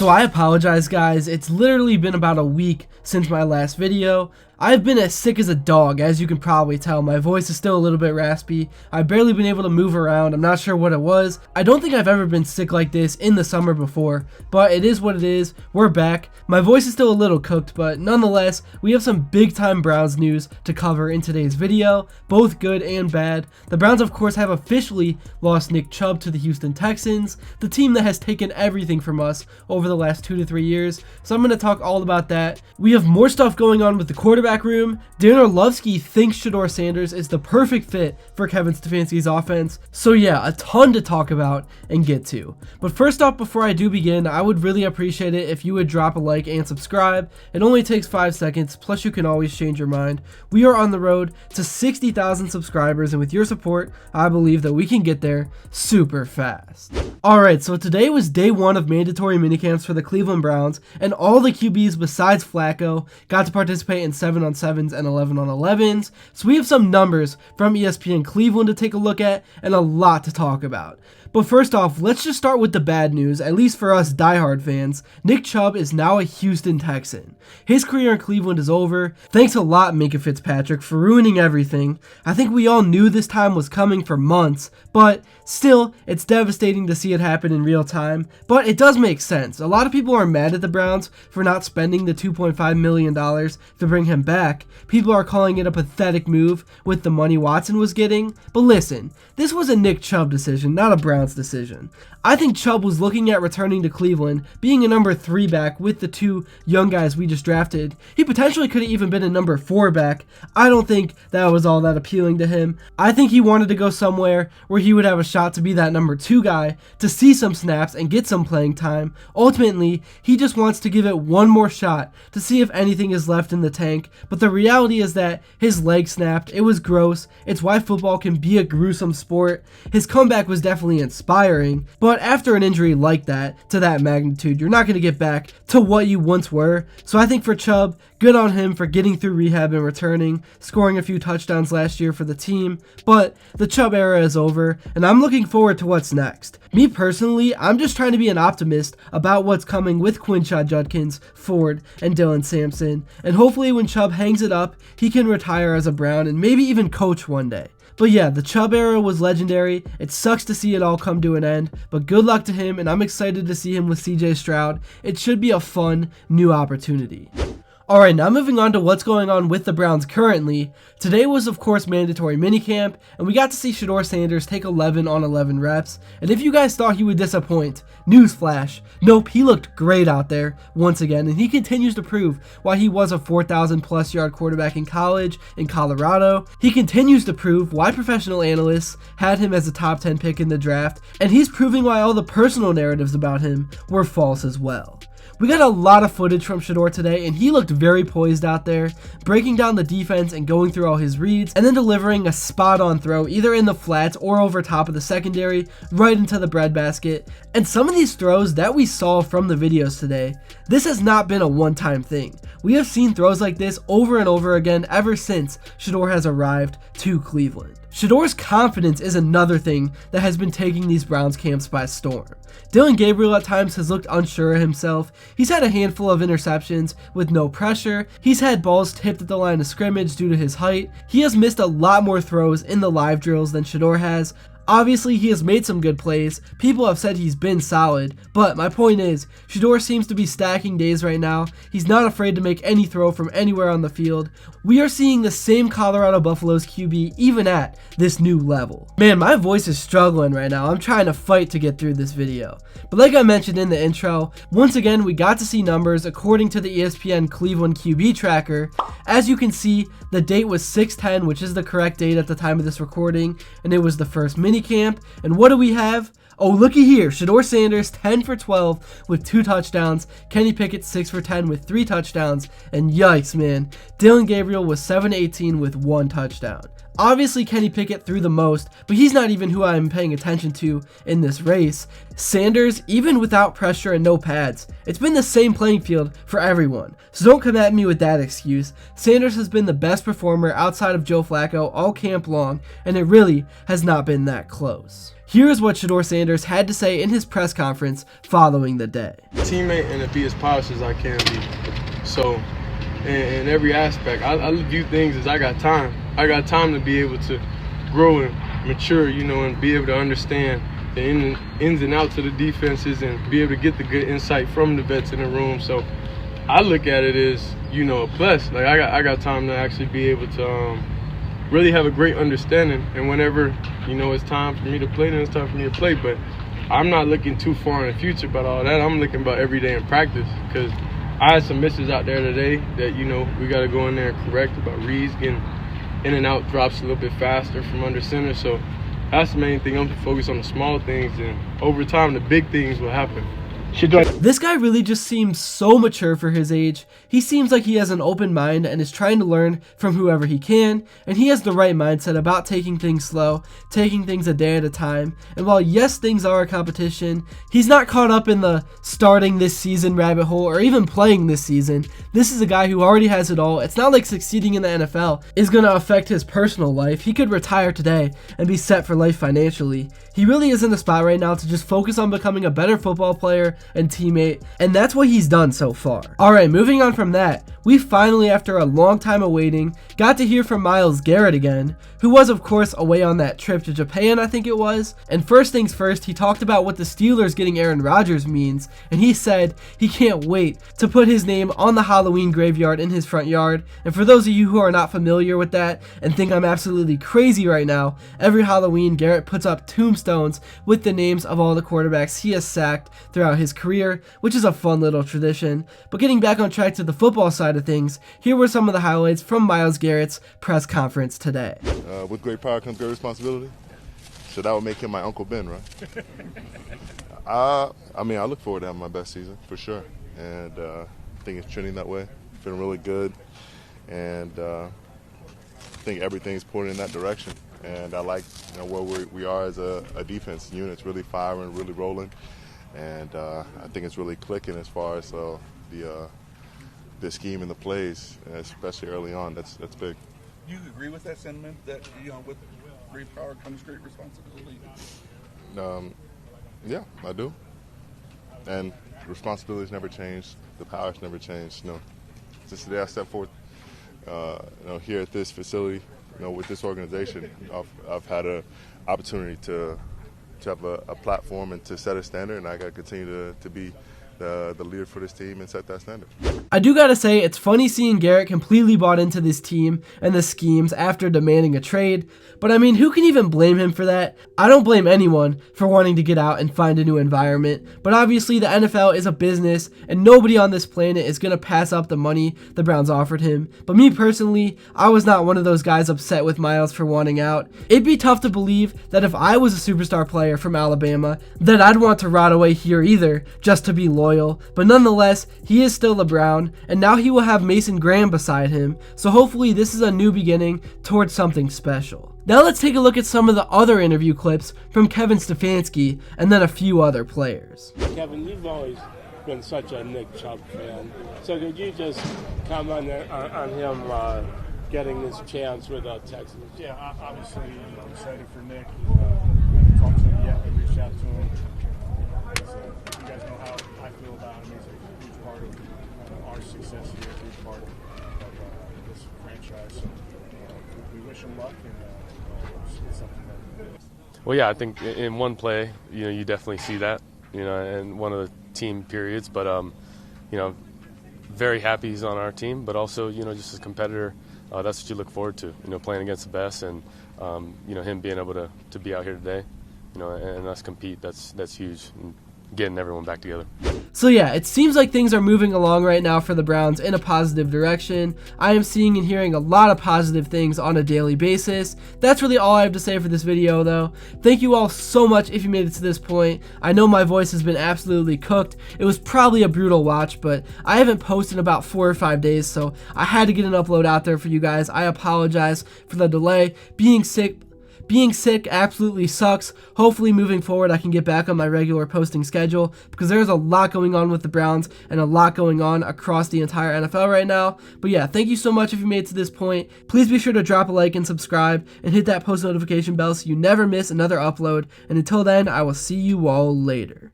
So I apologize, guys. It's literally been about a week since my last video. I've been as sick as a dog, as you can probably tell. My voice is still a little bit raspy. I've barely been able to move around. I'm not sure what it was. I don't think I've ever been sick like this in the summer before, but it is what it is. We're back. My voice is still a little cooked, but nonetheless, we have some big time Browns news to cover in today's video, both good and bad. The Browns, of course, have officially lost Nick Chubb to the Houston Texans, the team that has taken everything from us over the last 2 to 3 years. So I'm going to talk all about that. We have more stuff going on with the quarterback room. Orlovsky thinks Shedeur Sanders is the perfect fit for Kevin Stefanski's offense. So yeah, a ton to talk about and get to. But first off, before I do begin, I would really appreciate it if you would drop a like and subscribe. It only takes 5 seconds, plus you can always change your mind. We are on the road to 60,000 subscribers, and with your support, I believe that we can get there super fast. Alright, so today was day 1 of mandatory minicamps for the Cleveland Browns, and all the QBs besides Flacco got to participate in 7-on-7s and 11-on-11s, so we have some numbers from ESPN Cleveland to take a look at, and a lot to talk about. But first off, let's just start with the bad news, at least for us diehard fans. Nick Chubb is now a Houston Texan. His career in Cleveland is over. Thanks a lot, Minkah Fitzpatrick, for ruining everything. I think we all knew this time was coming for months, but still, it's devastating to see it happen in real time. But it does make sense. A lot of people are mad at the Browns for not spending the $2.5 million to bring him back. People are calling it a pathetic move with the money Watson was getting. But listen, this was a Nick Chubb decision, not a Browns decision. I think Chubb was looking at returning to Cleveland, being a number 3 back with the 2 young guys we just drafted. He potentially could have even been a number 4 back. I don't think that was all that appealing to him. I think he wanted to go somewhere where he would have a shot to be that number 2 guy, to see some snaps and get some playing time. Ultimately, he just wants to give it one more shot to see if anything is left in the tank, but the reality is that his leg snapped. It was gross. It's why football can be a gruesome sport. His comeback was definitely inspiring, but after an injury like that, to that magnitude, you're not going to get back to what you once were. So I think for Chubb, good on him for getting through rehab and returning, scoring a few touchdowns last year for the team, but the Chubb era is over, and I'm looking forward to what's next. Me personally, I'm just trying to be an optimist about what's coming with Quinshad Judkins, Ford, and Dylan Sampson, and hopefully when Chubb hangs it up, he can retire as a Brown and maybe even coach one day. But yeah, the Chubb era was legendary. It sucks to see it all come to an end, but good luck to him, and I'm excited to see him with CJ Stroud. It should be a fun new opportunity. Alright, now moving on to what's going on with the Browns currently. Today was of course mandatory minicamp, and we got to see Shedeur Sanders take 11-on-11 reps, and if you guys thought he would disappoint, newsflash, nope, he looked great out there once again, and he continues to prove why he was a 4,000 plus yard quarterback in college in Colorado. He continues to prove why professional analysts had him as a top 10 pick in the draft, and he's proving why all the personal narratives about him were false as well. We got a lot of footage from Shedeur today, and he looked very poised out there, breaking down the defense and going through all his reads, and then delivering a spot-on throw either in the flats or over top of the secondary, right into the breadbasket. And some of these throws that we saw from the videos today, this has not been a one-time thing. We have seen throws like this over and over again ever since Shedeur has arrived to Cleveland. Shedeur's confidence is another thing that has been taking these Browns camps by storm. Dillon Gabriel at times has looked unsure of himself. He's had a handful of interceptions with no pressure. He's had balls tipped at the line of scrimmage due to his height. He has missed a lot more throws in the live drills than Shedeur has. Obviously, he has made some good plays. People have said he's been solid, but my point is, Shedeur seems to be stacking days right now. He's not afraid to make any throw from anywhere on the field. We are seeing the same Colorado Buffaloes QB even at this new level. Man, my voice is struggling right now. I'm trying to fight to get through this video. But like I mentioned in the intro, once again, we got to see numbers according to the ESPN Cleveland QB tracker. As you can see, the date was 6/10, which is the correct date at the time of this recording, and it was the first minicamp. And what do we have? Oh, looky here, Shedeur Sanders 10 for 12 with 2 touchdowns, Kenny Pickett 6 for 10 with 3 touchdowns, and yikes man, Dillon Gabriel was 7-18 with 1 touchdown. Obviously, Kenny Pickett threw the most, but he's not even who I'm paying attention to in this race. Sanders, even without pressure and no pads, it's been the same playing field for everyone. So don't come at me with that excuse. Sanders has been the best performer outside of Joe Flacco all camp long, and it really has not been that close. Here's what Shedeur Sanders had to say in his press conference following the day. Teammate and to be as polished as I can be. So in every aspect, I view things as I got time. I got time to be able to grow and mature, and be able to understand the ins and outs of the defenses and be able to get the good insight from the vets in the room. So I look at it as, a plus. Like I got time to actually be able to really have a great understanding. And whenever, it's time for me to play, then it's time for me to play. But I'm not looking too far in the future about all that. I'm looking about every day in practice, because I had some misses out there today that, we got to go in there and correct, about reads getting in and out drops a little bit faster from under center. So that's the main thing. I'm focused on the small things, and over time, the big things will happen. This guy really just seems so mature for his age. He seems like he has an open mind and is trying to learn from whoever he can, and he has the right mindset about taking things slow, taking things a day at a time. And while yes, things are a competition, he's not caught up in the starting this season rabbit hole or even playing this season. This is a guy who already has it all. It's not like succeeding in the NFL is going to affect his personal life. He could retire today and be set for life financially. He really is in the spot right now to just focus on becoming a better football player and teammate, and that's what he's done so far. Alright, moving on from that, we finally, after a long time of waiting, got to hear from Myles Garrett again, who was of course away on that trip to Japan, I think it was. And first things first, he talked about what the Steelers getting Aaron Rodgers means, and he said he can't wait to put his name on the Halloween graveyard in his front yard. And for those of you who are not familiar with that and think I'm absolutely crazy right now, every Halloween Garrett puts up tombstones with the names of all the quarterbacks he has sacked throughout his career, which is a fun little tradition. But getting back on track to the football side of things, here were some of the highlights from Myles Garrett's press conference today. With great power comes great responsibility. So that would make him my Uncle Ben, right? I look forward to having my best season, for sure. And I think it's trending that way. Feeling really good. And I think everything's pointing in that direction. And I like where we are as a defense unit. It's really firing, really rolling. And I think it's really clicking as far as the scheme and the plays, especially early on. That's big. Do you agree with that sentiment that with great power comes great responsibility? Yeah, I do. And responsibilities never change. The power's never changed. Since the day I stepped forth, here at this facility, with this organization, I've had an opportunity to have a platform and to set a standard, and I got to continue to be the leader for this team and set that standard. I do gotta say, it's funny seeing Garrett completely bought into this team and the schemes after demanding a trade, but I mean, who can even blame him for that? I don't blame anyone for wanting to get out and find a new environment, but obviously the NFL is a business and nobody on this planet is gonna pass up the money the Browns offered him. But me personally, I was not one of those guys upset with Myles for wanting out. It'd be tough to believe that if I was a superstar player from Alabama, that I'd want to rot away here either, just to be loyal. But nonetheless, he is still a Brown, and now he will have Mason Graham beside him, so hopefully this is a new beginning towards something special. Now let's take a look at some of the other interview clips from Kevin Stefanski and then a few other players. Kevin, you've always been such a Nick Chubb fan, so could you just comment on him getting this chance with the Texans? Yeah, obviously I'm excited for Nick. Talked to him yet, we reached out to him. You guys know how I feel about him. He's a huge part of our success here, a huge part of this franchise. So we wish him luck, and it's something that. Well, yeah, I think in one play, you definitely see that, in one of the team periods. But very happy he's on our team. But also, just as a competitor, that's what you look forward to. Playing against the best, and him being able to be out here today, and us compete. That's huge. And getting everyone back together. So yeah, it seems like things are moving along right now for the Browns in a positive direction. I am seeing and hearing a lot of positive things on a daily basis. That's really all I have to say for this video though. Thank you all so much if you made it to this point. I know my voice has been absolutely cooked. It was probably a brutal watch, but I haven't posted in about 4 or 5 days, so I had to get an upload out there for you guys. I apologize for the delay. Being sick absolutely sucks. Hopefully moving forward I can get back on my regular posting schedule, because there's a lot going on with the Browns and a lot going on across the entire NFL right now. But yeah, thank you so much if you made it to this point. Please be sure to drop a like and subscribe and hit that post notification bell so you never miss another upload. And until then, I will see you all later.